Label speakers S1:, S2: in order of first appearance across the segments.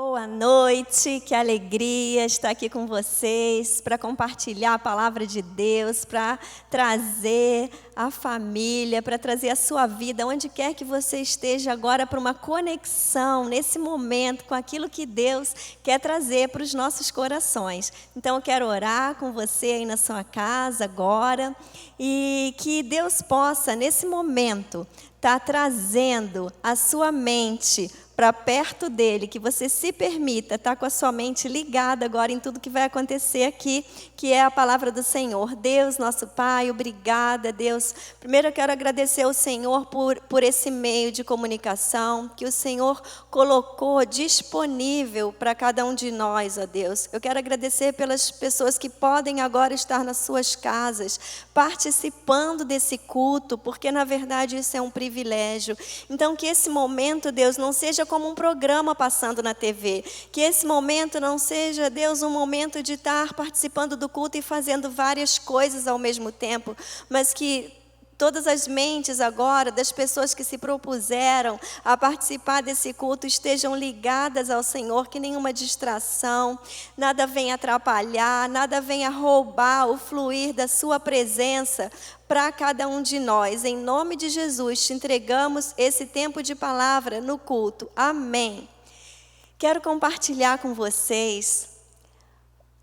S1: Boa noite, que alegria estar aqui com vocês para compartilhar a palavra de Deus, para trazer a família, para trazer a sua vida, onde quer que você esteja agora, para uma conexão nesse momento com aquilo que Deus quer trazer para os nossos corações. Então eu quero orar com você aí na sua casa agora e que Deus possa, nesse momento, estar trazendo a sua mente para perto dele, que você se permita estar com a sua mente ligada agora em tudo que vai acontecer aqui, que é a palavra do Senhor. Deus, nosso Pai, obrigada, Deus. Primeiro eu quero agradecer ao Senhor por esse meio de comunicação, que o Senhor colocou disponível para cada um de nós, ó Deus. Eu quero agradecer pelas pessoas que podem agora estar nas suas casas, participando desse culto, porque na verdade isso é um privilégio. Então que esse momento, Deus, não seja como um programa passando na TV. Que esse momento não seja, Deus, um momento de estar participando do culto e fazendo várias coisas ao mesmo tempo, mas que todas as mentes agora das pessoas que se propuseram a participar desse culto estejam ligadas ao Senhor, que nenhuma distração, nada venha atrapalhar, nada venha roubar o fluir da sua presença para cada um de nós. Em nome de Jesus, te entregamos esse tempo de palavra no culto. Amém. Quero compartilhar com vocês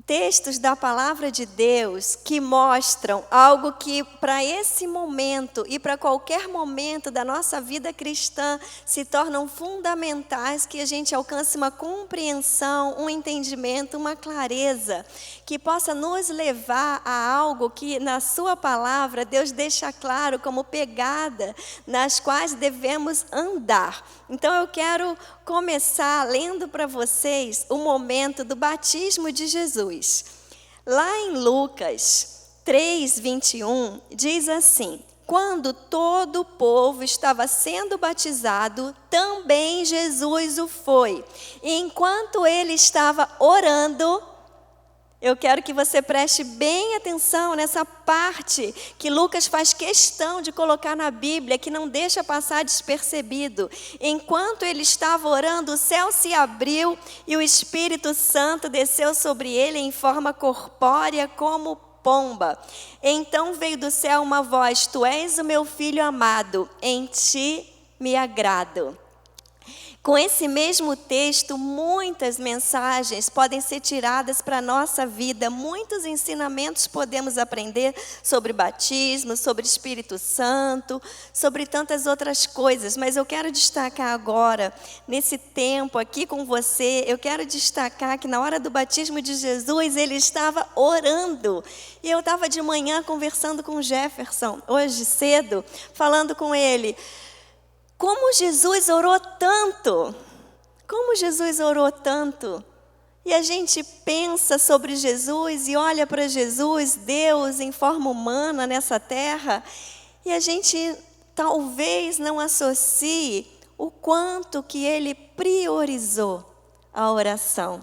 S1: textos da palavra de Deus que mostram algo que para esse momento e para qualquer momento da nossa vida cristã se tornam fundamentais, que a gente alcance uma compreensão, um entendimento, uma clareza, que possa nos levar a algo que na sua palavra Deus deixa claro como pegada nas quais devemos andar. Então eu quero começar lendo para vocês o momento do batismo de Jesus. Lá em Lucas 3:21, diz assim: quando todo o povo estava sendo batizado, também Jesus o foi. E enquanto ele estava orando, eu quero que você preste bem atenção nessa parte que Lucas faz questão de colocar na Bíblia, que não deixa passar despercebido. Enquanto ele estava orando, o céu se abriu e o Espírito Santo desceu sobre ele em forma corpórea como pomba. Então veio do céu uma voz: tu és o meu filho amado, em ti me agrado. Com esse mesmo texto, muitas mensagens podem ser tiradas para a nossa vida, muitos ensinamentos podemos aprender sobre batismo, sobre Espírito Santo, sobre tantas outras coisas, mas eu quero destacar agora, nesse tempo aqui com você, eu quero destacar que na hora do batismo de Jesus, ele estava orando. E eu estava de manhã conversando com o Jefferson, hoje cedo, falando com ele. Como Jesus orou tanto, como Jesus orou tanto. E a gente pensa sobre Jesus e olha para Jesus, Deus em forma humana nessa terra, e a gente talvez não associe o quanto que ele priorizou a oração.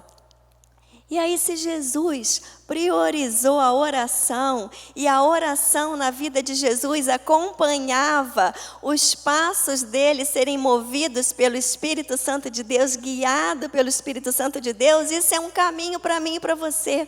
S1: E aí, se Jesus priorizou a oração, e a oração na vida de Jesus acompanhava os passos dele serem movidos pelo Espírito Santo de Deus, guiado pelo Espírito Santo de Deus, isso é um caminho para mim e para você.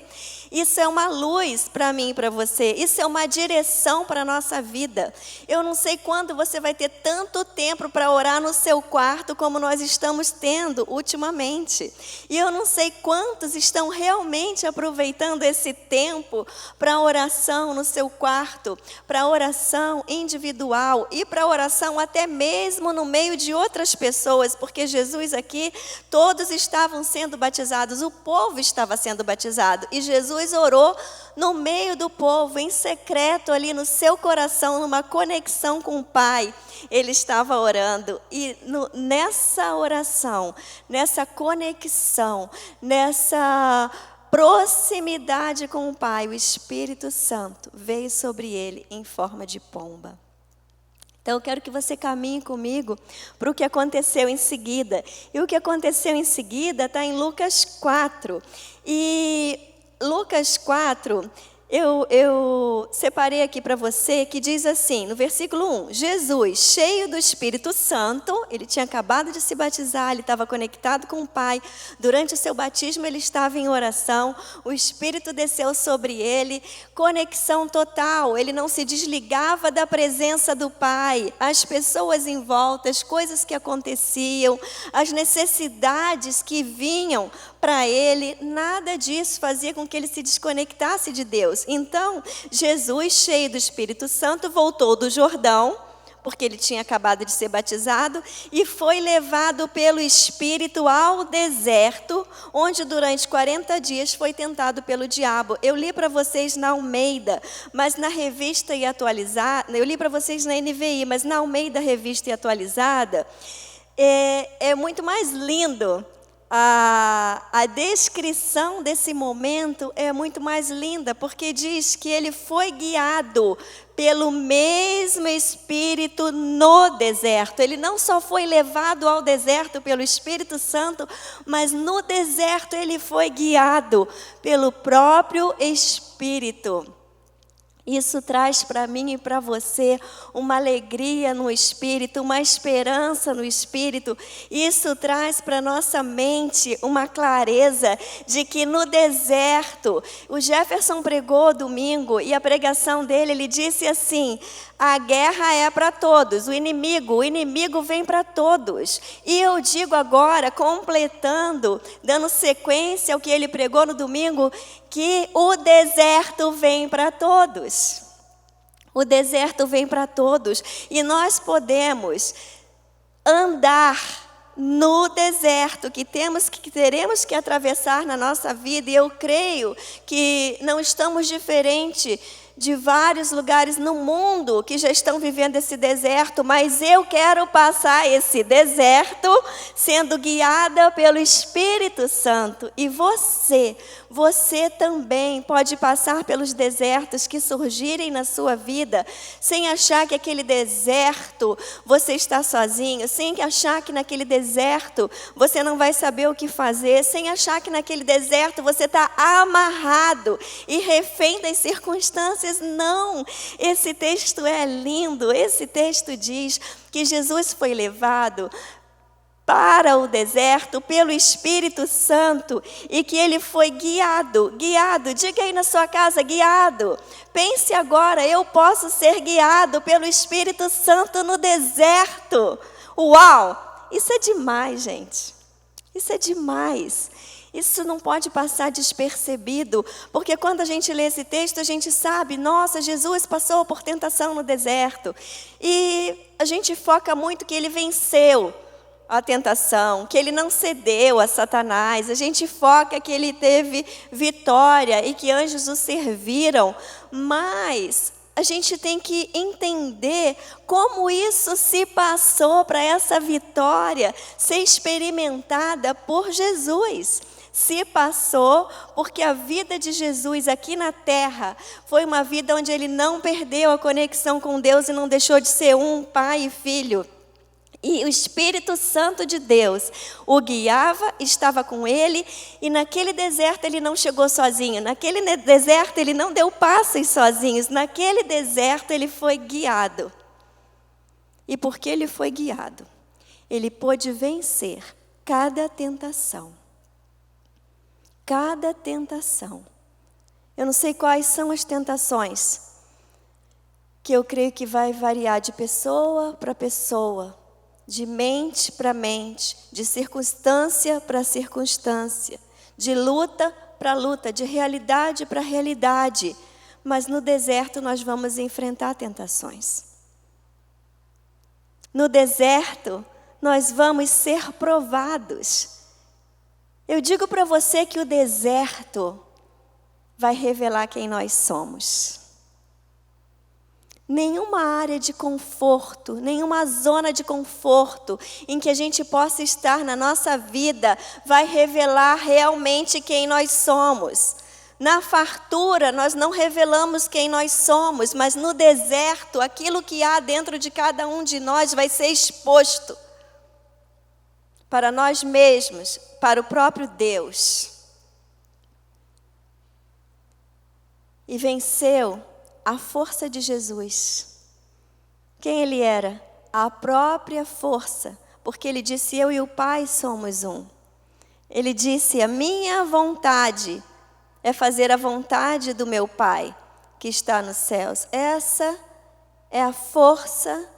S1: Isso é uma luz para mim e para você. Isso é uma direção para a nossa vida. Eu não sei quando você vai ter tanto tempo para orar no seu quarto como nós estamos tendo ultimamente. E eu não sei quantos estão realmente aproveitando esse tempo para oração no seu quarto, para oração individual e para oração até mesmo no meio de outras pessoas, porque Jesus aqui, todos estavam sendo batizados, o povo estava sendo batizado e Jesus orou no meio do povo, em secreto ali no seu coração, numa conexão com o Pai. Ele estava orando e nessa oração, nessa conexão, nessa proximidade com o Pai, o Espírito Santo veio sobre ele em forma de pomba. Então eu quero que você caminhe comigo para o que aconteceu em seguida. E o que aconteceu em seguida está em Lucas 4. E Lucas 4, eu separei aqui para você que diz assim, no versículo 1, Jesus, cheio do Espírito Santo, ele tinha acabado de se batizar, ele estava conectado com o Pai, durante o seu batismo ele estava em oração, o Espírito desceu sobre ele, conexão total, ele não se desligava da presença do Pai, as pessoas em volta, as coisas que aconteciam, as necessidades que vinham para ele, nada disso fazia com que ele se desconectasse de Deus. Então, Jesus, cheio do Espírito Santo, voltou do Jordão, porque ele tinha acabado de ser batizado, e foi levado pelo Espírito ao deserto, onde durante 40 dias foi tentado pelo diabo. Eu li para vocês na Almeida, mas na Revista e Atualizada, eu li para vocês na NVI, mas na Almeida Revista e Atualizada, é muito mais lindo. A descrição desse momento é muito mais linda, porque diz que ele foi guiado pelo mesmo Espírito no deserto. Ele não só foi levado ao deserto pelo Espírito Santo, mas no deserto ele foi guiado pelo próprio Espírito. Isso traz para mim e para você uma alegria no Espírito, uma esperança no Espírito. Isso traz para nossa mente uma clareza de que no deserto, o Jefferson pregou domingo e a pregação dele, ele disse assim, a guerra é para todos, o inimigo vem para todos. E eu digo agora, completando, dando sequência ao que ele pregou no domingo, que o deserto vem para todos. O deserto vem para todos. E nós podemos andar no deserto que teremos que atravessar na nossa vida. E eu creio que não estamos diferentes de vários lugares no mundo que já estão vivendo esse deserto, mas eu quero passar esse deserto sendo guiada pelo Espírito Santo. E você também pode passar pelos desertos que surgirem na sua vida, sem achar que aquele deserto você está sozinho, sem achar que naquele deserto você não vai saber o que fazer, sem achar que naquele deserto você está amarrado e refém das circunstâncias. Não, esse texto é lindo, esse texto diz que Jesus foi levado para o deserto pelo Espírito Santo e que ele foi guiado, diga aí na sua casa, guiado. Pense agora, eu posso ser guiado pelo Espírito Santo no deserto. Uau, isso é demais, gente, isso é demais. Isso não pode passar despercebido, porque quando a gente lê esse texto, a gente sabe, nossa, Jesus passou por tentação no deserto. E a gente foca muito que ele venceu a tentação, que ele não cedeu a Satanás. A gente foca que ele teve vitória e que anjos o serviram. Mas a gente tem que entender como isso se passou para essa vitória ser experimentada por Jesus. Se passou porque a vida de Jesus aqui na terra foi uma vida onde ele não perdeu a conexão com Deus e não deixou de ser um pai e filho. E o Espírito Santo de Deus o guiava, estava com ele, e naquele deserto ele não chegou sozinho, naquele deserto ele não deu passos sozinhos, naquele deserto ele foi guiado. E porque ele foi guiado, ele pôde vencer cada tentação. Cada tentação. Eu não sei quais são as tentações, que eu creio que vai variar de pessoa para pessoa, de mente para mente, de circunstância para circunstância, de luta para luta, de realidade para realidade. Mas no deserto nós vamos enfrentar tentações. No deserto nós vamos ser provados. Eu digo para você que o deserto vai revelar quem nós somos. Nenhuma área de conforto, nenhuma zona de conforto em que a gente possa estar na nossa vida vai revelar realmente quem nós somos. Na fartura, nós não revelamos quem nós somos, mas no deserto, aquilo que há dentro de cada um de nós vai ser exposto para nós mesmos, para o próprio Deus. e venceu a força de Jesus. Quem ele era? A própria força, porque ele disse: eu e o Pai somos um. Ele disse: a minha vontade é fazer a vontade do meu Pai, que está nos céus. Essa é a força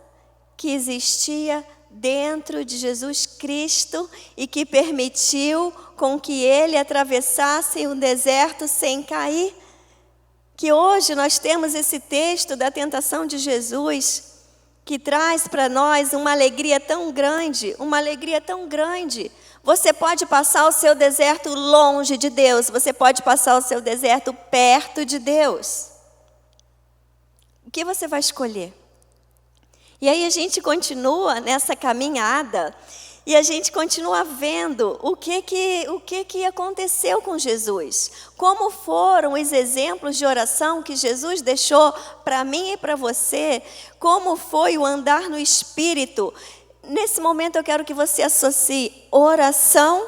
S1: que existia dentro de Jesus Cristo e que permitiu com que ele atravessasse o deserto sem cair. Que hoje nós temos esse texto da tentação de Jesus, que traz para nós uma alegria tão grande, uma alegria tão grande. Você pode passar o seu deserto longe de Deus, você pode passar o seu deserto perto de Deus. O que você vai escolher? E aí a gente continua nessa caminhada e a gente continua vendo o que aconteceu com Jesus. Como foram os exemplos de oração que Jesus deixou para mim e para você. Como foi o andar no Espírito. Nesse momento eu quero que você associe oração,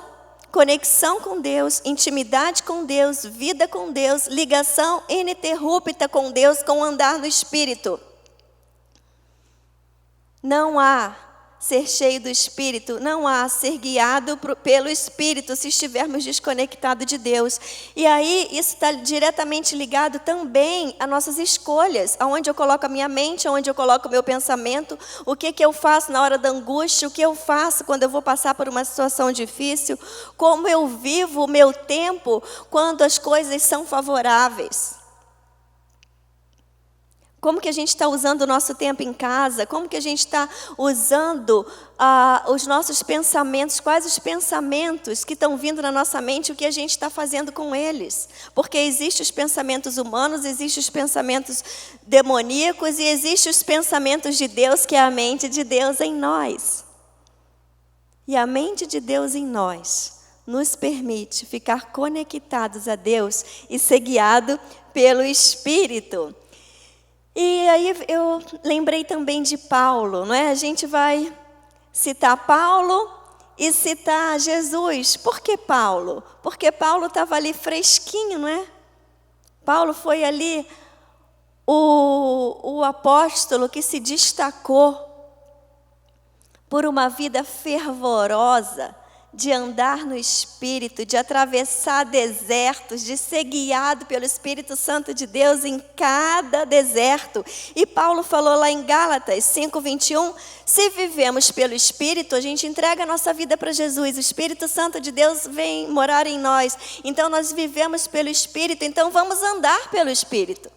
S1: conexão com Deus, intimidade com Deus, vida com Deus, ligação ininterrupta com Deus, com o andar no Espírito. Não há ser cheio do Espírito, não há ser guiado pelo Espírito se estivermos desconectados de Deus. E aí isso está diretamente ligado também a nossas escolhas, aonde eu coloco a minha mente, aonde eu coloco o meu pensamento, o que eu faço na hora da angústia, o que eu faço quando eu vou passar por uma situação difícil, como eu vivo o meu tempo quando as coisas são favoráveis. Como que a gente está usando o nosso tempo em casa? Como que a gente está usando os nossos pensamentos? Quais os pensamentos que estão vindo na nossa mente? O que a gente está fazendo com eles? Porque existem os pensamentos humanos, existem os pensamentos demoníacos e existem os pensamentos de Deus, que é a mente de Deus em nós. E a mente de Deus em nós nos permite ficar conectados a Deus e ser guiado pelo Espírito. E aí eu lembrei também de Paulo, não é? A gente vai citar Paulo e citar Jesus. Por que Paulo? Porque Paulo estava ali fresquinho, não é? Paulo foi ali o apóstolo que se destacou por uma vida fervorosa, de andar no Espírito, de atravessar desertos, de ser guiado pelo Espírito Santo de Deus em cada deserto. E Paulo falou lá em Gálatas 5:21, se vivemos pelo Espírito, a gente entrega a nossa vida para Jesus, o Espírito Santo de Deus vem morar em nós. Então nós vivemos pelo Espírito, então vamos andar pelo Espírito.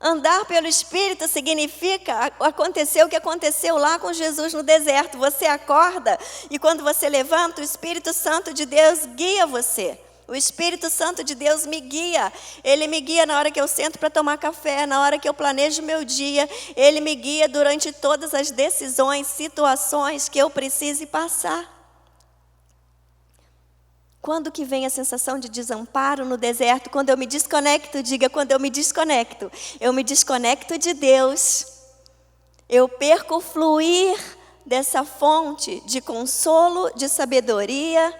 S1: Andar pelo Espírito significa acontecer o que aconteceu lá com Jesus no deserto. Você acorda e quando você levanta, o Espírito Santo de Deus guia você. O Espírito Santo de Deus me guia. Ele me guia na hora que eu sento para tomar café, na hora que eu planejo o meu dia. Ele me guia durante todas as decisões, situações que eu precise passar. Quando que vem a sensação de desamparo no deserto? Quando eu me desconecto, diga, quando eu me desconecto de Deus, eu perco o fluir dessa fonte de consolo, de sabedoria,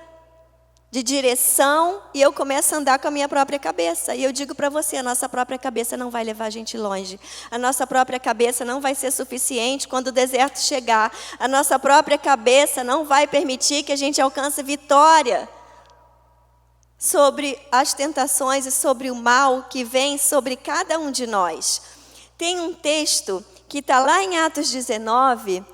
S1: de direção, e eu começo a andar com a minha própria cabeça. E eu digo para você, a nossa própria cabeça não vai levar a gente longe. A nossa própria cabeça não vai ser suficiente quando o deserto chegar. A nossa própria cabeça não vai permitir que a gente alcance vitória sobre as tentações e sobre o mal que vem sobre cada um de nós. Tem um texto que está lá em Atos 19.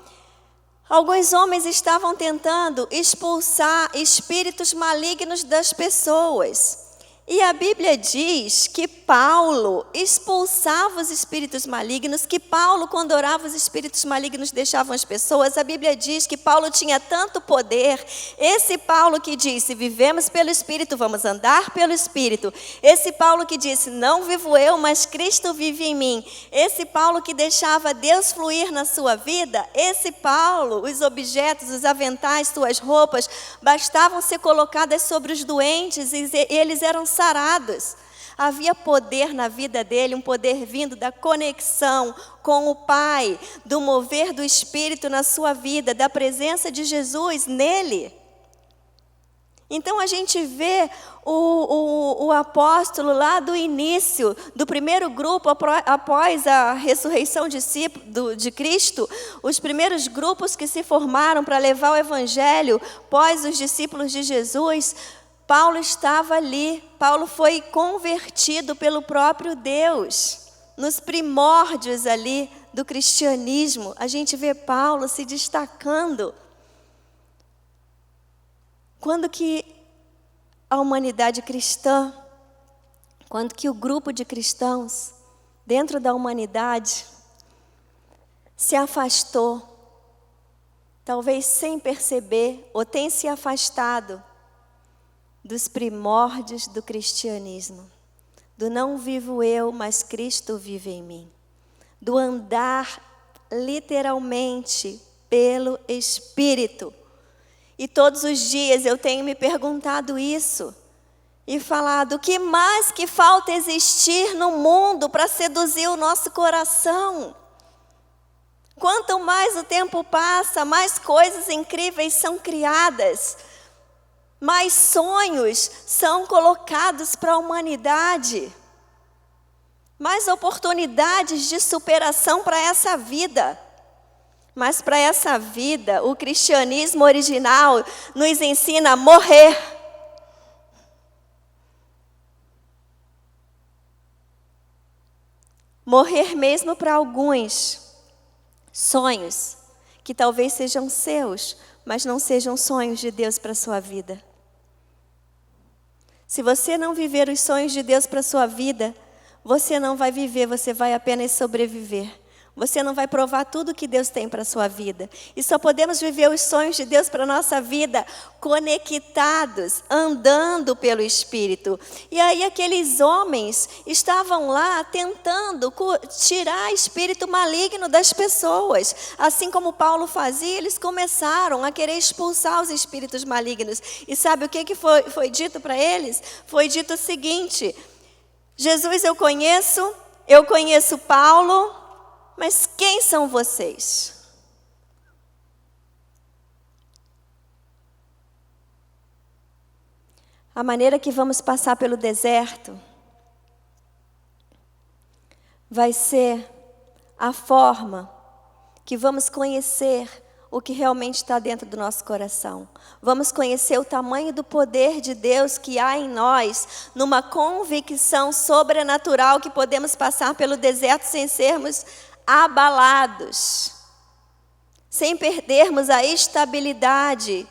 S1: Alguns homens estavam tentando expulsar espíritos malignos das pessoas. E a Bíblia diz que Paulo expulsava os espíritos malignos, que Paulo, quando orava, os espíritos malignos deixavam as pessoas. A Bíblia diz que Paulo tinha tanto poder. Esse Paulo que disse, vivemos pelo Espírito, vamos andar pelo Espírito. Esse Paulo que disse, não vivo eu, mas Cristo vive em mim. Esse Paulo que deixava Deus fluir na sua vida. Esse Paulo, os objetos, os aventais, suas roupas, bastavam ser colocadas sobre os doentes e eles eram sarados. Havia poder na vida dele, um poder vindo da conexão com o Pai, do mover do Espírito na sua vida, da presença de Jesus nele. Então a gente vê o apóstolo lá do início, do primeiro grupo, após a ressurreição de Cristo, os primeiros grupos que se formaram para levar o evangelho, pós os discípulos de Jesus, Paulo estava ali. Paulo foi convertido pelo próprio Deus. Nos primórdios ali do cristianismo, a gente vê Paulo se destacando. Quando que a humanidade cristã, quando que o grupo de cristãos dentro da humanidade se afastou, talvez sem perceber, ou tem se afastado dos primórdios do cristianismo, do não vivo eu, mas Cristo vive em mim, do andar literalmente pelo Espírito. E todos os dias eu tenho me perguntado isso e falado: o que mais que falta existir no mundo para seduzir o nosso coração? Quanto mais o tempo passa, mais coisas incríveis são criadas, mais sonhos são colocados para a humanidade, mais oportunidades de superação para essa vida. Mas para essa vida, o cristianismo original nos ensina a morrer. Morrer mesmo para alguns sonhos, que talvez sejam seus, mas não sejam sonhos de Deus para a sua vida. Se você não viver os sonhos de Deus para a sua vida, você não vai viver, você vai apenas sobreviver. Você não vai provar tudo que Deus tem para a sua vida. E só podemos viver os sonhos de Deus para a nossa vida conectados, andando pelo Espírito. E aí aqueles homens estavam lá tentando tirar espírito maligno das pessoas. Assim como Paulo fazia, eles começaram a querer expulsar os espíritos malignos. E sabe o que foi dito para eles? Foi dito o seguinte: Jesus eu conheço Paulo, mas quem são vocês? A maneira que vamos passar pelo deserto vai ser a forma que vamos conhecer o que realmente está dentro do nosso coração. Vamos conhecer o tamanho do poder de Deus que há em nós, numa convicção sobrenatural que podemos passar pelo deserto sem sermos abalados, sem perdermos a estabilidade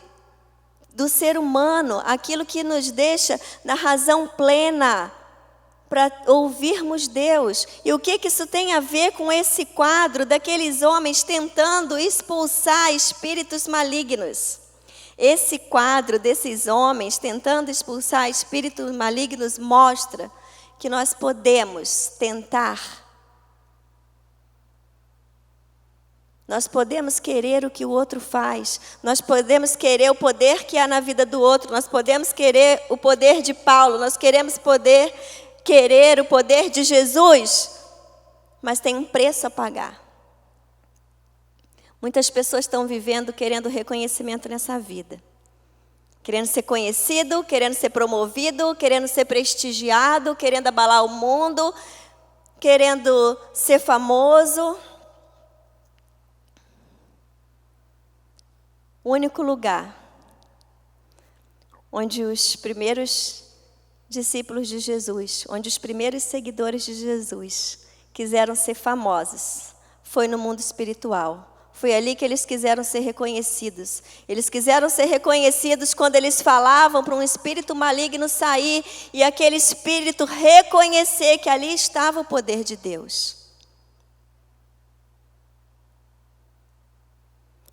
S1: do ser humano, aquilo que nos deixa na razão plena para ouvirmos Deus. E o que isso tem a ver com esse quadro daqueles homens tentando expulsar espíritos malignos? Esse quadro desses homens tentando expulsar espíritos malignos mostra que nós podemos tentar. Nós podemos querer o que o outro faz. Nós podemos querer o poder que há na vida do outro. Nós podemos querer o poder de Paulo. Nós queremos querer o poder de Jesus. Mas tem um preço a pagar. Muitas pessoas estão vivendo querendo reconhecimento nessa vida. Querendo ser conhecido, querendo ser promovido, querendo ser prestigiado, querendo abalar o mundo, querendo ser famoso. O único lugar onde os primeiros discípulos de Jesus, onde os primeiros seguidores de Jesus quiseram ser famosos, foi no mundo espiritual. Foi ali que eles quiseram ser reconhecidos. Eles quiseram ser reconhecidos quando eles falavam para um espírito maligno sair e aquele espírito reconhecer que ali estava o poder de Deus.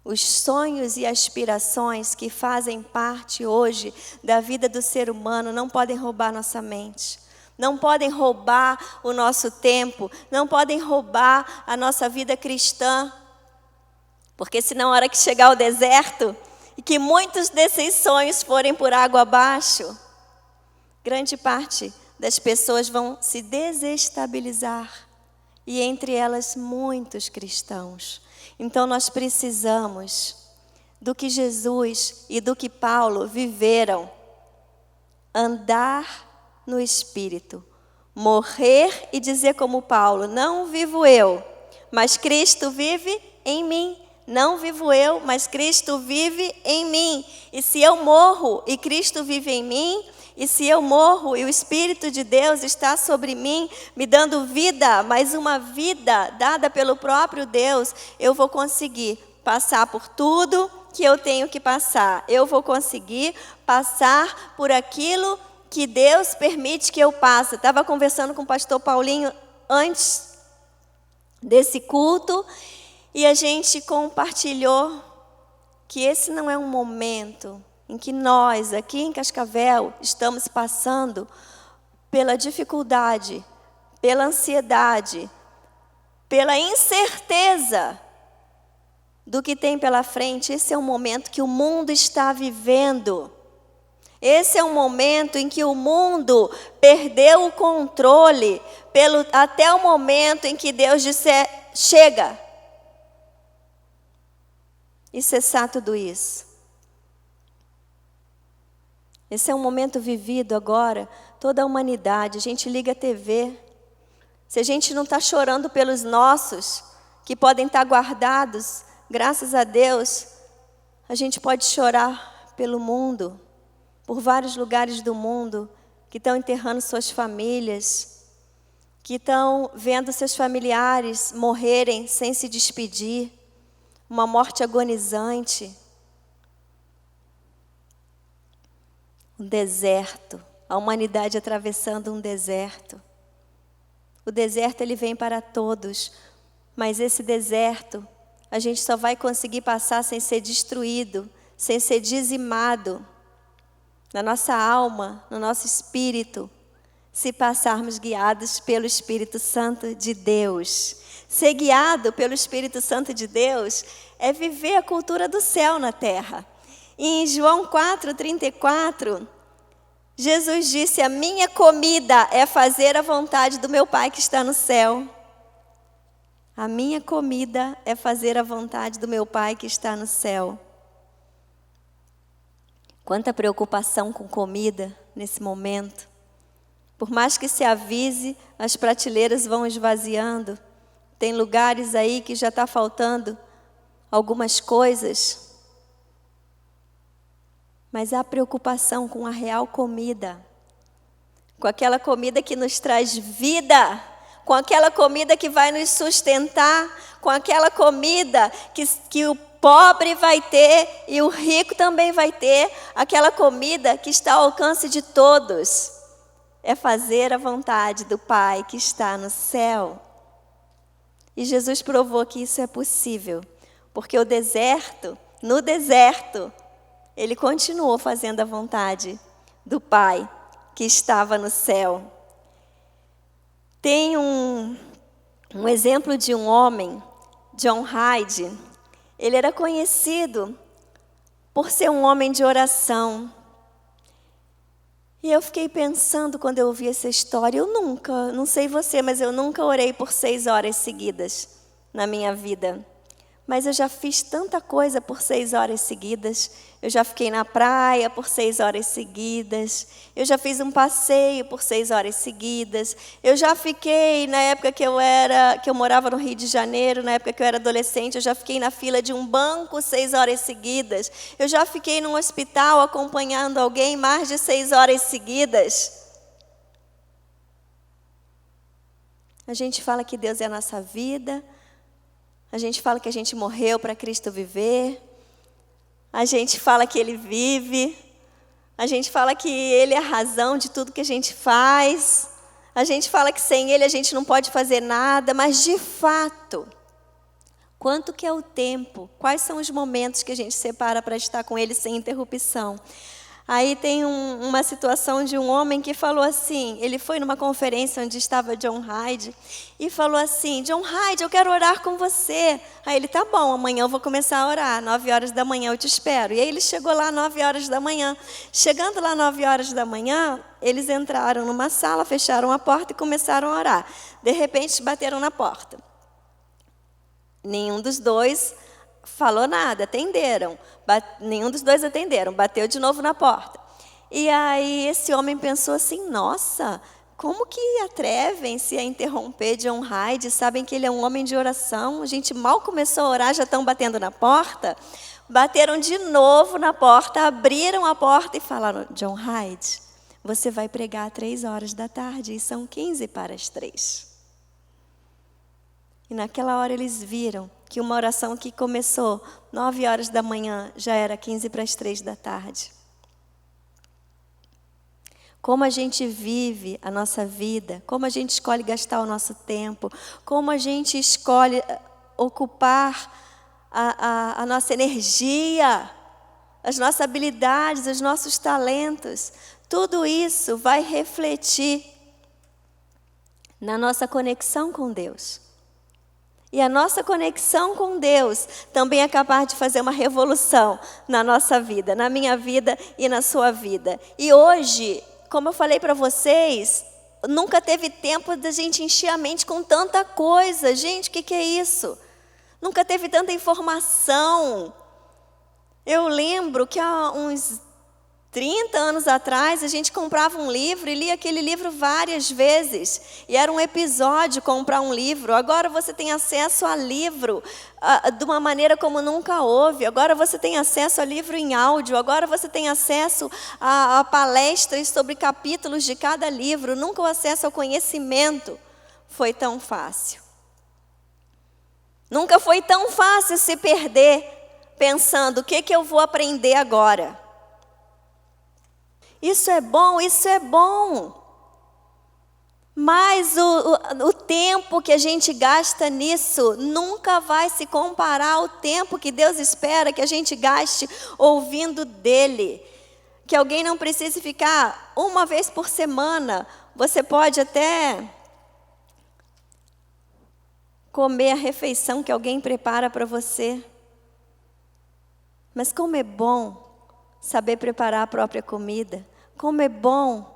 S1: Os sonhos e aspirações que fazem parte hoje da vida do ser humano não podem roubar nossa mente, não podem roubar o nosso tempo, não podem roubar a nossa vida cristã. Porque se na hora que chegar o deserto e que muitos desses sonhos forem por água abaixo, grande parte das pessoas vão se desestabilizar, e entre elas muitos cristãos. Então nós precisamos do que Jesus e do que Paulo viveram andar no Espírito, morrer e dizer como Paulo, não vivo eu, mas Cristo vive em mim. Não vivo eu, mas Cristo vive em mim. E se eu morro e Cristo vive em mim, e se eu morro e o Espírito de Deus está sobre mim, me dando vida, mas uma vida dada pelo próprio Deus, eu vou conseguir passar por tudo que eu tenho que passar. Eu vou conseguir passar por aquilo que Deus permite que eu passe. Estava conversando com o pastor Paulinho antes desse culto, e a gente compartilhou que esse não é um momento em que nós, aqui em Cascavel, estamos passando pela dificuldade, pela ansiedade, pela incerteza do que tem pela frente. Esse é um momento que o mundo está vivendo. Esse é um momento em que o mundo perdeu o controle, até o momento em que Deus disser, chega. E cessar tudo isso. Esse é um momento vivido agora, toda a humanidade. A gente liga a TV. Se a gente não está chorando pelos nossos, que podem estar guardados, graças a Deus, a gente pode chorar pelo mundo, por vários lugares do mundo, que estão enterrando suas famílias, que estão vendo seus familiares morrerem sem se despedir, uma morte agonizante. Um deserto, a humanidade atravessando um deserto. O deserto ele vem para todos, mas esse deserto a gente só vai conseguir passar sem ser destruído, sem ser dizimado na nossa alma, no nosso espírito, se passarmos guiados pelo Espírito Santo de Deus. Ser guiado pelo Espírito Santo de Deus é viver a cultura do céu na terra. E em João 4:34, Jesus disse, a minha comida é fazer a vontade do meu Pai que está no céu. A minha comida é fazer a vontade do meu Pai que está no céu. Quanta preocupação com comida nesse momento. Por mais que se avise, as prateleiras vão esvaziando. Tem lugares aí que já está faltando algumas coisas. Mas há preocupação com a real comida. Com aquela comida que nos traz vida. Com aquela comida que vai nos sustentar. Com aquela comida que o pobre vai ter e o rico também vai ter. Aquela comida que está ao alcance de todos. É fazer a vontade do Pai que está no céu. E Jesus provou que isso é possível, porque no deserto, ele continuou fazendo a vontade do Pai que estava no céu. Tem um exemplo de um homem, John Hyde. Ele era conhecido por ser um homem de oração. E eu fiquei pensando quando eu ouvi essa história, eu nunca, não sei você, mas eu nunca orei por 6 horas seguidas na minha vida. Mas eu já fiz tanta coisa por 6 horas seguidas. Eu já fiquei na praia por 6 horas seguidas. Eu já fiz um passeio por 6 horas seguidas. Eu já fiquei, na época que eu morava no Rio de Janeiro, na época que eu era adolescente, eu já fiquei na fila de um banco 6 horas seguidas. Eu já fiquei num hospital acompanhando alguém mais de 6 horas seguidas. A gente fala que Deus é a nossa vida. A gente fala que a gente morreu para Cristo viver. A gente fala que Ele vive. A gente fala que Ele é a razão de tudo que a gente faz. A gente fala que sem Ele a gente não pode fazer nada. Mas de fato, quanto que é o tempo? Quais são os momentos que a gente separa para estar com Ele sem interrupção? Aí tem uma situação de um homem que falou assim, ele foi numa conferência onde estava John Hyde, e falou assim, John Hyde, eu quero orar com você. Aí ele, tá bom, amanhã eu vou começar a orar, 9 horas da manhã eu te espero. E aí ele chegou lá 9 horas da manhã. Chegando lá 9 horas da manhã, eles entraram numa sala, fecharam a porta e começaram a orar. De repente bateram na porta. Nenhum dos dois falou nada, atenderam. Nenhum dos dois atenderam, bateu de novo na porta. E aí esse homem pensou assim, nossa, como que atrevem-se a interromper John Hyde? Sabem que ele é um homem de oração. A gente mal começou a orar, já estão batendo na porta. Bateram de novo na porta, abriram a porta e falaram, John Hyde, você vai pregar às 15h e são 15 para as 3. E naquela hora eles viram que uma oração que começou 9h já era 15 para as 3. Como a gente vive a nossa vida, como a gente escolhe gastar o nosso tempo, como a gente escolhe ocupar a nossa energia, as nossas habilidades, os nossos talentos, tudo isso vai refletir na nossa conexão com Deus. E a nossa conexão com Deus também é capaz de fazer uma revolução na nossa vida, na minha vida e na sua vida. E hoje, como eu falei para vocês, nunca teve tempo da gente encher a mente com tanta coisa. Gente, o que é isso? Nunca teve tanta informação. Eu lembro que há uns 30 anos atrás, a gente comprava um livro e lia aquele livro várias vezes. E era um episódio comprar um livro. Agora você tem acesso a livro de uma maneira como nunca houve. Agora você tem acesso a livro em áudio. Agora você tem acesso a palestras sobre capítulos de cada livro. Nunca o acesso ao conhecimento foi tão fácil. Nunca foi tão fácil se perder pensando, o que eu vou aprender agora? Isso é bom, isso é bom. Mas o tempo que a gente gasta nisso nunca vai se comparar ao tempo que Deus espera que a gente gaste ouvindo dEle. Que alguém não precise ficar uma vez por semana. Você pode até comer a refeição que alguém prepara para você. Mas como é bom saber preparar a própria comida. Como é bom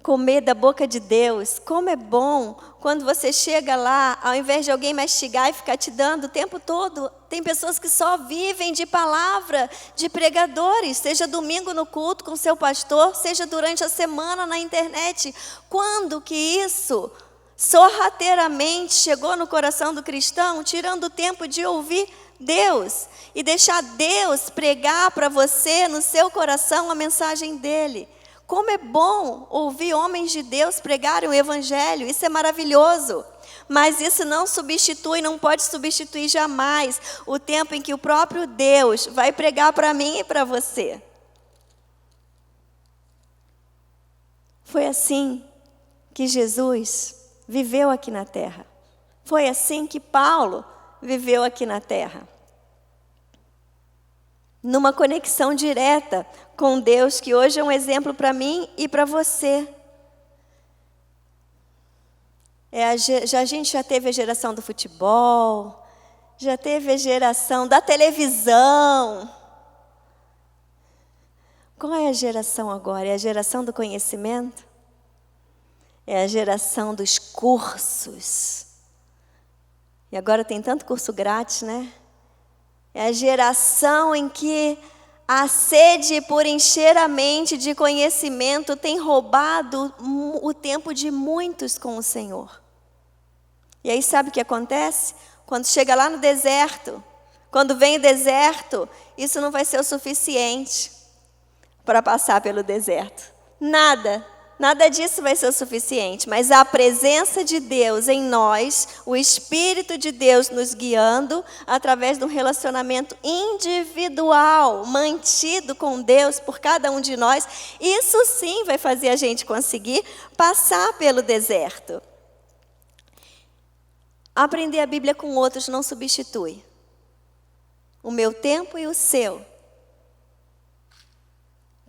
S1: comer da boca de Deus. Como é bom quando você chega lá, ao invés de alguém mastigar e ficar te dando o tempo todo. Tem pessoas que só vivem de palavra, de pregadores. Seja domingo no culto com seu pastor, seja durante a semana na internet. Quando que isso sorrateiramente chegou no coração do cristão, tirando o tempo de ouvir Deus e deixar Deus pregar para você no seu coração a mensagem dele? Como é bom ouvir homens de Deus pregarem o evangelho, isso é maravilhoso. Mas isso não substitui, não pode substituir jamais o tempo em que o próprio Deus vai pregar para mim e para você. Foi assim que Jesus viveu aqui na terra. Foi assim que Paulo viveu aqui na terra. Numa conexão direta com Deus, que hoje é um exemplo para mim e para você. A gente já teve a geração do futebol, já teve a geração da televisão. Qual é a geração agora? É a geração do conhecimento? É a geração dos cursos. E agora tem tanto curso grátis, né? É a geração em que a sede por encher a mente de conhecimento tem roubado o tempo de muitos com o Senhor. E aí sabe o que acontece? Quando chega lá no deserto, quando vem o deserto, isso não vai ser o suficiente para passar pelo deserto. Nada disso vai ser o suficiente, mas a presença de Deus em nós, o Espírito de Deus nos guiando, através de um relacionamento individual, mantido com Deus por cada um de nós, isso sim vai fazer a gente conseguir passar pelo deserto. Aprender a Bíblia com outros não substitui o meu tempo e o seu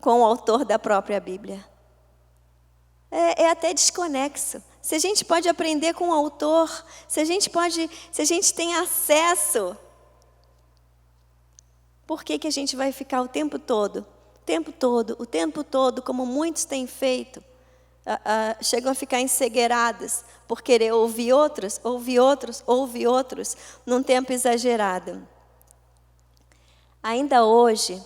S1: com o autor da própria Bíblia. É até desconexo. Se a gente pode aprender com o autor, se a gente tem acesso, por que a gente vai ficar o tempo todo, como muitos têm feito, chegam a ficar encegueirados por querer ouvir outros, num tempo exagerado. Ainda hoje,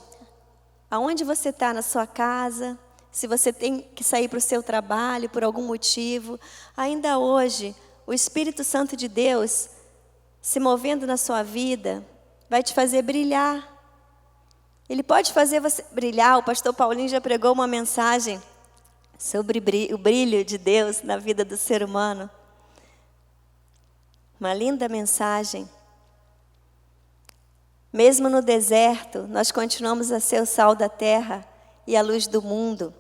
S1: Aonde você está na sua casa, se você tem que sair para o seu trabalho por algum motivo, ainda hoje, o Espírito Santo de Deus, se movendo na sua vida, vai te fazer brilhar. Ele pode fazer você brilhar. O pastor Paulinho já pregou uma mensagem sobre o brilho de Deus na vida do ser humano. Uma linda mensagem. Mesmo no deserto, nós continuamos a ser o sal da terra e a luz do mundo.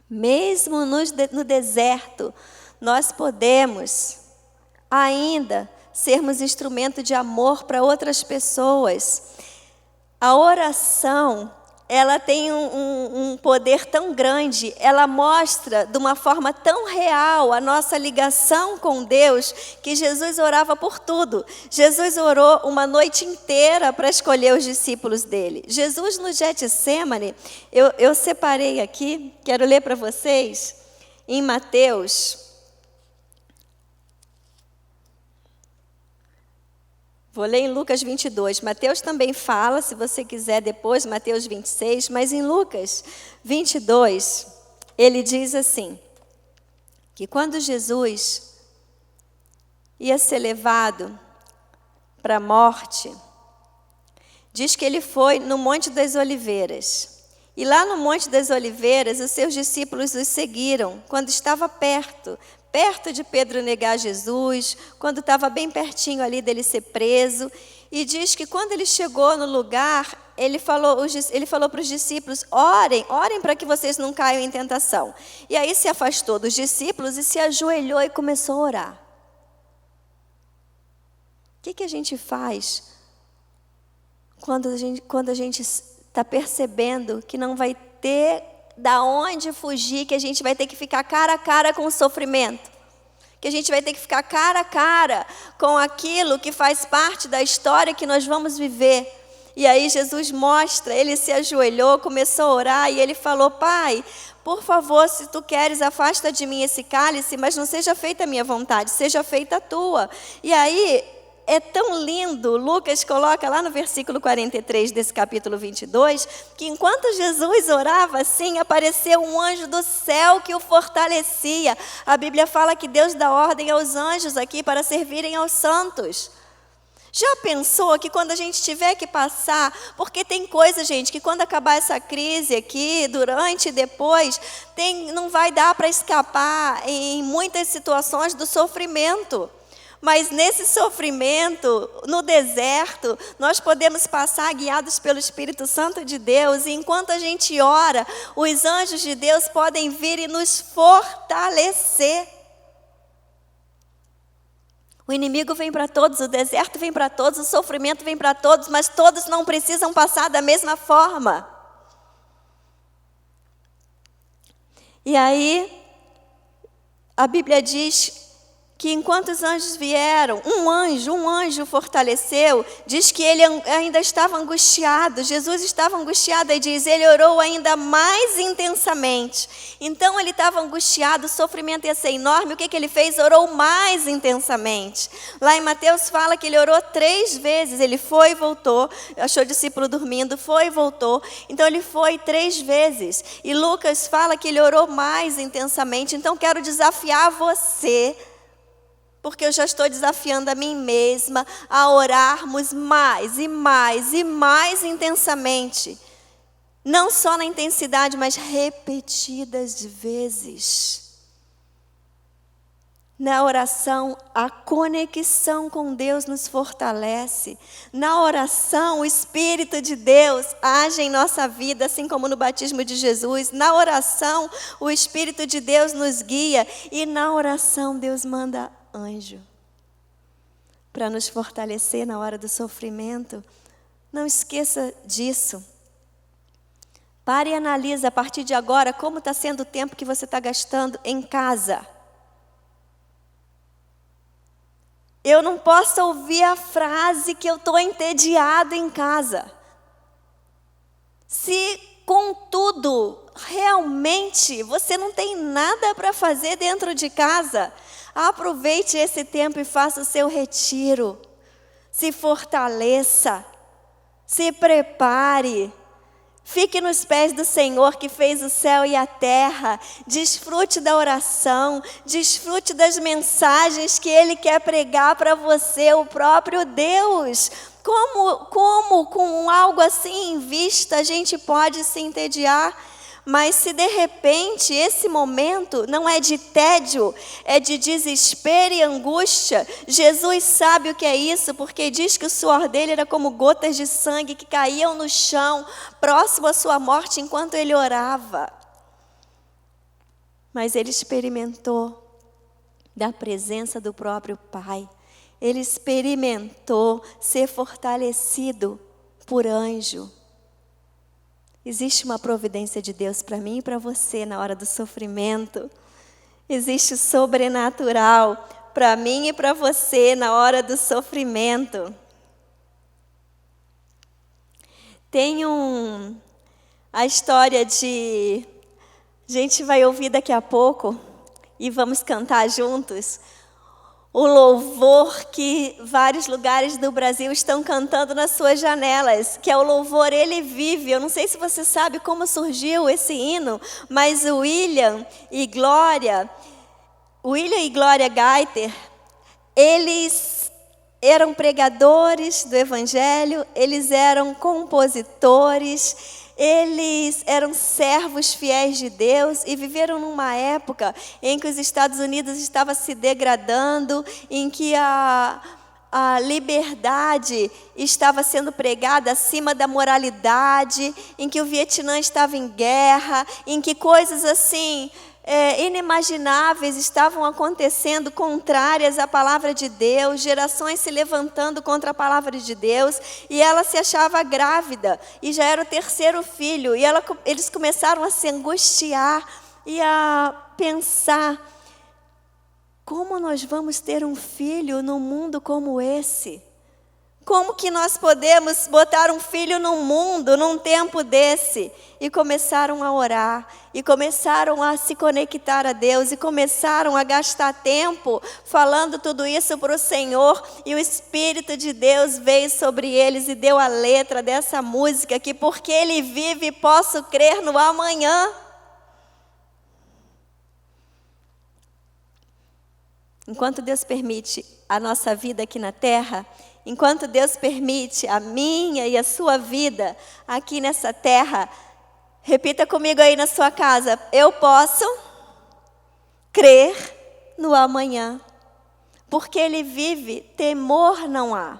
S1: Mesmo no deserto, nós podemos ainda sermos instrumento de amor para outras pessoas. A oração, ela tem um poder tão grande, ela mostra de uma forma tão real a nossa ligação com Deus, que Jesus orava por tudo. Jesus orou uma noite inteira para escolher os discípulos dele. Jesus no Getsêmani, eu separei aqui, quero ler para vocês, em Mateus. Vou ler em Lucas 22. Mateus também fala, se você quiser depois, Mateus 26. Mas em Lucas 22, ele diz assim, que quando Jesus ia ser levado para a morte, diz que ele foi no Monte das Oliveiras. E lá no Monte das Oliveiras, os seus discípulos os seguiram quando estava perto de Pedro negar Jesus, quando estava bem pertinho ali dele ser preso. E diz que quando ele chegou no lugar, ele falou para os discípulos, orem para que vocês não caiam em tentação. E aí se afastou dos discípulos e se ajoelhou e começou a orar. O que a gente faz quando a gente está percebendo que não vai ter da onde fugir, que a gente vai ter que ficar cara a cara com o sofrimento, que a gente vai ter que ficar cara a cara com aquilo que faz parte da história que nós vamos viver? E aí Jesus mostra, ele se ajoelhou, começou a orar e ele falou, Pai, por favor, se tu queres, afasta de mim esse cálice, mas não seja feita a minha vontade, seja feita a tua. E aí é tão lindo, Lucas coloca lá no versículo 43 desse capítulo 22, que enquanto Jesus orava assim, apareceu um anjo do céu que o fortalecia. A Bíblia fala que Deus dá ordem aos anjos aqui para servirem aos santos. Já pensou que quando a gente tiver que passar, porque tem coisa, gente, que quando acabar essa crise aqui, durante e depois, não vai dar para escapar em muitas situações do sofrimento. Mas nesse sofrimento, no deserto, nós podemos passar guiados pelo Espírito Santo de Deus. E enquanto a gente ora, os anjos de Deus podem vir e nos fortalecer. O inimigo vem para todos, o deserto vem para todos, o sofrimento vem para todos, mas todos não precisam passar da mesma forma. E aí, a Bíblia diz que enquanto os anjos vieram, um anjo fortaleceu, diz que ele ainda estava angustiado, Jesus estava angustiado, e diz, ele orou ainda mais intensamente. Então ele estava angustiado, o sofrimento ia ser enorme, o que ele fez? Orou mais intensamente. Lá em Mateus fala que ele orou 3 vezes, ele foi e voltou, achou o discípulo dormindo, foi e voltou, então ele foi 3 vezes. E Lucas fala que ele orou mais intensamente. Então quero desafiar você, porque eu já estou desafiando a mim mesma a orarmos mais e mais e mais intensamente. Não só na intensidade, mas repetidas vezes. Na oração, a conexão com Deus nos fortalece. Na oração, o Espírito de Deus age em nossa vida, assim como no batismo de Jesus. Na oração, o Espírito de Deus nos guia. E na oração, Deus manda anjo para nos fortalecer na hora do sofrimento. Não esqueça disso. Pare e analise a partir de agora como está sendo o tempo que você está gastando em casa. Eu não posso ouvir a frase que eu estou entediado em casa. Se, contudo, realmente você não tem nada para fazer dentro de casa, aproveite esse tempo e faça o seu retiro. Se fortaleça, se prepare, Fique nos pés do Senhor que fez o céu e a terra. Desfrute da oração, desfrute das mensagens que Ele quer pregar para você, o próprio Deus. Como com algo assim em vista a gente pode se entediar? Mas se de repente esse momento não é de tédio, é de desespero e angústia, Jesus sabe o que é isso, porque diz que o suor dele era como gotas de sangue que caíam no chão, próximo à sua morte, enquanto ele orava. Mas ele experimentou da presença do próprio Pai. Ele experimentou ser fortalecido por anjo. Existe uma providência de Deus para mim e para você na hora do sofrimento. Existe o sobrenatural para mim e para você na hora do sofrimento. Tem a história de... A gente vai ouvir daqui a pouco e vamos cantar juntos. O louvor que vários lugares do Brasil estão cantando nas suas janelas, que é o louvor Ele Vive. Eu não sei se você sabe como surgiu esse hino, mas o William e Glória Gaiter, eles eram pregadores do Evangelho, eles eram compositores, eles eram servos fiéis de Deus e viveram numa época em que os Estados Unidos estava se degradando, em que a liberdade estava sendo pregada acima da moralidade, em que o Vietnã estava em guerra, em que coisas assim inimagináveis estavam acontecendo, contrárias à palavra de Deus, gerações se levantando contra a palavra de Deus, e ela se achava grávida, e já era o terceiro filho, e eles começaram a se angustiar e a pensar: como nós vamos ter um filho num mundo como esse? Como que nós podemos botar um filho no mundo, num tempo desse? E começaram a orar, e começaram a se conectar a Deus, e começaram a gastar tempo falando tudo isso para o Senhor, e o Espírito de Deus veio sobre eles e deu a letra dessa música, que porque Ele vive, posso crer no amanhã. Enquanto Deus permite a nossa vida aqui na terra, enquanto Deus permite a minha e a sua vida aqui nessa terra, repita comigo aí na sua casa: eu posso crer no amanhã. Porque Ele vive, temor não há.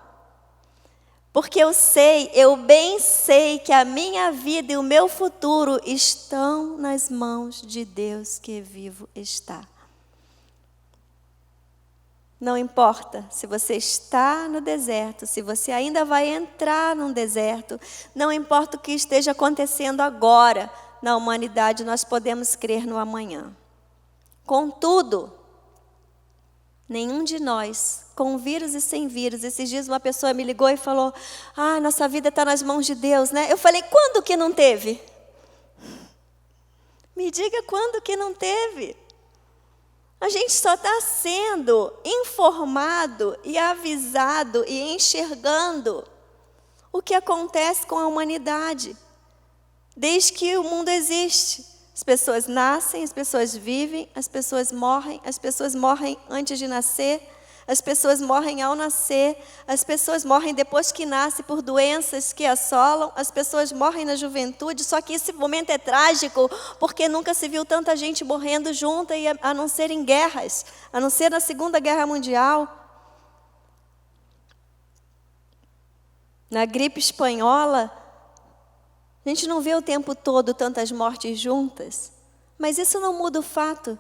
S1: Porque eu bem sei que a minha vida e o meu futuro estão nas mãos de Deus que vivo está. Não importa se você está no deserto, se você ainda vai entrar num deserto, não importa o que esteja acontecendo agora na humanidade, nós podemos crer no amanhã. Contudo, nenhum de nós, com vírus e sem vírus, esses dias uma pessoa me ligou e falou: nossa vida está nas mãos de Deus, né? Eu falei: quando que não teve? Me diga quando que não teve. A gente só está sendo informado e avisado e enxergando o que acontece com a humanidade. Desde que o mundo existe, as pessoas nascem, as pessoas vivem, as pessoas morrem antes de nascer, as pessoas morrem ao nascer, as pessoas morrem depois que nascem por doenças que assolam, as pessoas morrem na juventude, só que esse momento é trágico, porque nunca se viu tanta gente morrendo junta, a não ser em guerras, a não ser na Segunda Guerra Mundial. Na gripe espanhola, a gente não vê o tempo todo tantas mortes juntas, mas isso não muda o fato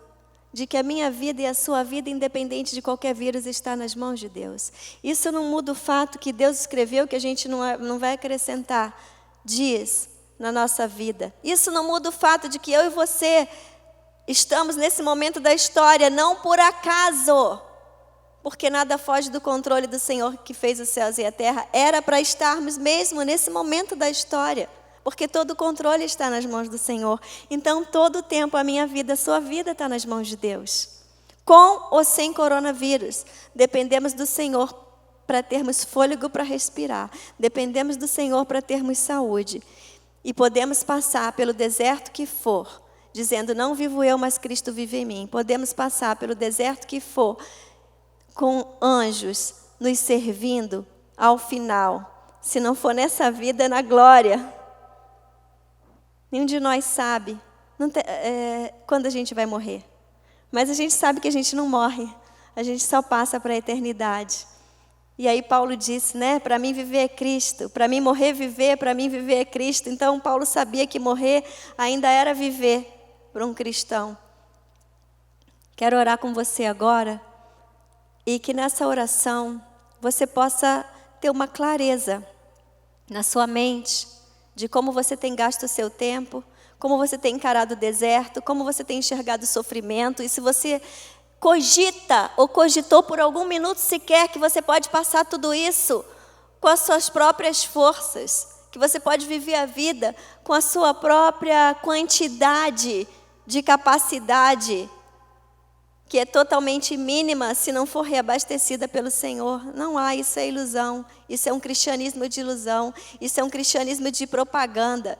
S1: de que a minha vida e a sua vida, independente de qualquer vírus, está nas mãos de Deus. Isso não muda o fato que Deus escreveu que a gente não vai acrescentar dias na nossa vida. Isso não muda o fato de que eu e você estamos nesse momento da história, não por acaso, porque nada foge do controle do Senhor que fez os céus e a terra. Era para estarmos mesmo nesse momento da história, porque todo o controle está nas mãos do Senhor. Então, todo o tempo, a minha vida, a sua vida está nas mãos de Deus. Com ou sem coronavírus, dependemos do Senhor para termos fôlego para respirar. Dependemos do Senhor para termos saúde. E podemos passar pelo deserto que for, dizendo, não vivo eu, mas Cristo vive em mim. Podemos passar pelo deserto que for, com anjos nos servindo ao final. Se não for nessa vida, é na glória. Nenhum de nós sabe quando a gente vai morrer. Mas a gente sabe que a gente não morre. A gente só passa para a eternidade. E aí Paulo disse, né? Para mim viver é Cristo. Para mim morrer, viver. Para mim viver é Cristo. Então Paulo sabia que morrer ainda era viver para um cristão. Quero orar com você agora. E que nessa oração você possa ter uma clareza na sua mente de como você tem gasto o seu tempo, como você tem encarado o deserto, como você tem enxergado o sofrimento. E se você cogita ou cogitou por algum minuto sequer que você pode passar tudo isso com as suas próprias forças, que você pode viver a vida com a sua própria quantidade de capacidade, que é totalmente mínima se não for reabastecida pelo Senhor. Não há, isso é ilusão, isso é um cristianismo de ilusão, isso é um cristianismo de propaganda.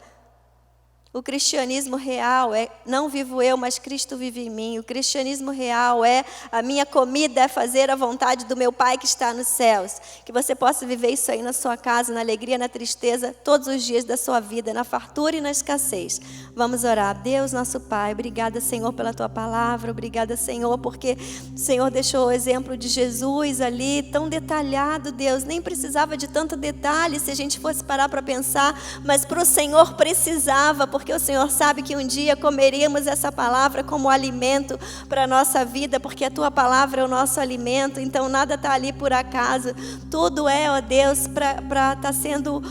S1: O cristianismo real é, não vivo eu, mas Cristo vive em mim. O cristianismo real é, a minha comida é fazer a vontade do meu Pai que está nos céus. Que você possa viver isso aí na sua casa, na alegria, na tristeza, todos os dias da sua vida, na fartura e na escassez. Vamos orar. Deus, nosso Pai, obrigada, Senhor, pela Tua palavra. Obrigada, Senhor, porque o Senhor deixou o exemplo de Jesus ali, tão detalhado, Deus. Nem precisava de tanto detalhe se a gente fosse parar para pensar, mas para o Senhor precisava, porque o Senhor sabe que um dia comeríamos essa palavra como alimento para a nossa vida, porque a Tua palavra é o nosso alimento, então nada está ali por acaso, tudo é, ó Deus, para estar sendo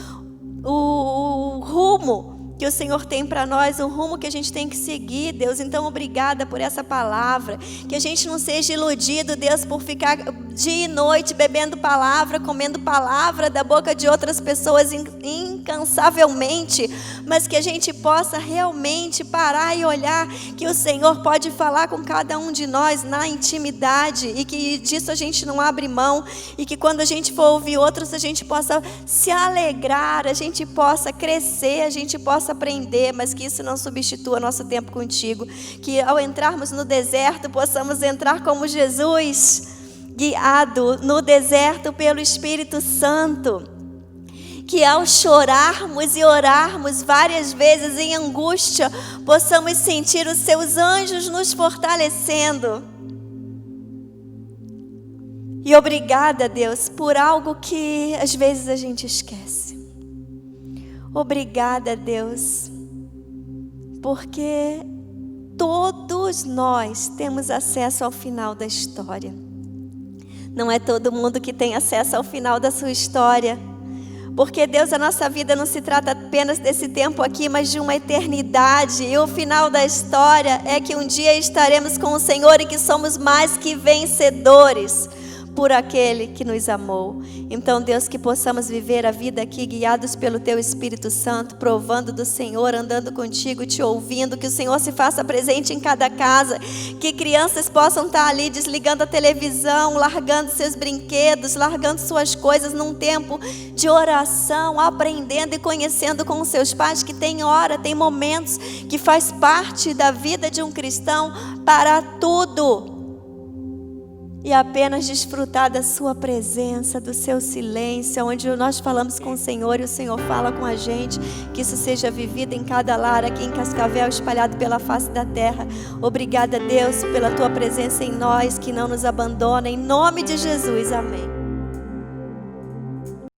S1: o rumo que o Senhor tem para nós, um rumo que a gente tem que seguir, Deus. Então, obrigada por essa palavra, que a gente não seja iludido, Deus, por ficar dia e noite bebendo palavra, comendo palavra da boca de outras pessoas incansavelmente, mas que a gente possa realmente parar e olhar que o Senhor pode falar com cada um de nós na intimidade, e que disso a gente não abre mão, e que quando a gente for ouvir outros, a gente possa se alegrar, a gente possa crescer, a gente possa aprender, mas que isso não substitua nosso tempo contigo. Que ao entrarmos no deserto, possamos entrar como Jesus, guiado no deserto pelo Espírito Santo. Que ao chorarmos e orarmos várias vezes em angústia, possamos sentir os seus anjos nos fortalecendo. E obrigada, Deus, por algo que às vezes a gente esquece. Obrigada, Deus, porque todos nós temos acesso ao final da história. Não é todo mundo que tem acesso ao final da sua história, porque, Deus, a nossa vida não se trata apenas desse tempo aqui, mas de uma eternidade. E o final da história é que um dia estaremos com o Senhor e que somos mais que vencedores por aquele que nos amou. Então, Deus, que possamos viver a vida aqui guiados pelo Teu Espírito Santo, provando do Senhor, andando contigo, Te ouvindo, que o Senhor se faça presente em cada casa, que crianças possam estar ali desligando a televisão, largando seus brinquedos, largando suas coisas num tempo de oração, aprendendo e conhecendo com os seus pais, que tem hora, tem momentos que faz parte da vida de um cristão para tudo. E apenas desfrutar da sua presença, do seu silêncio, onde nós falamos com o Senhor e o Senhor fala com a gente, que isso seja vivido em cada lar aqui em Cascavel, espalhado pela face da terra. Obrigada, Deus, pela Tua presença em nós, que não nos abandona, em nome de Jesus, amém.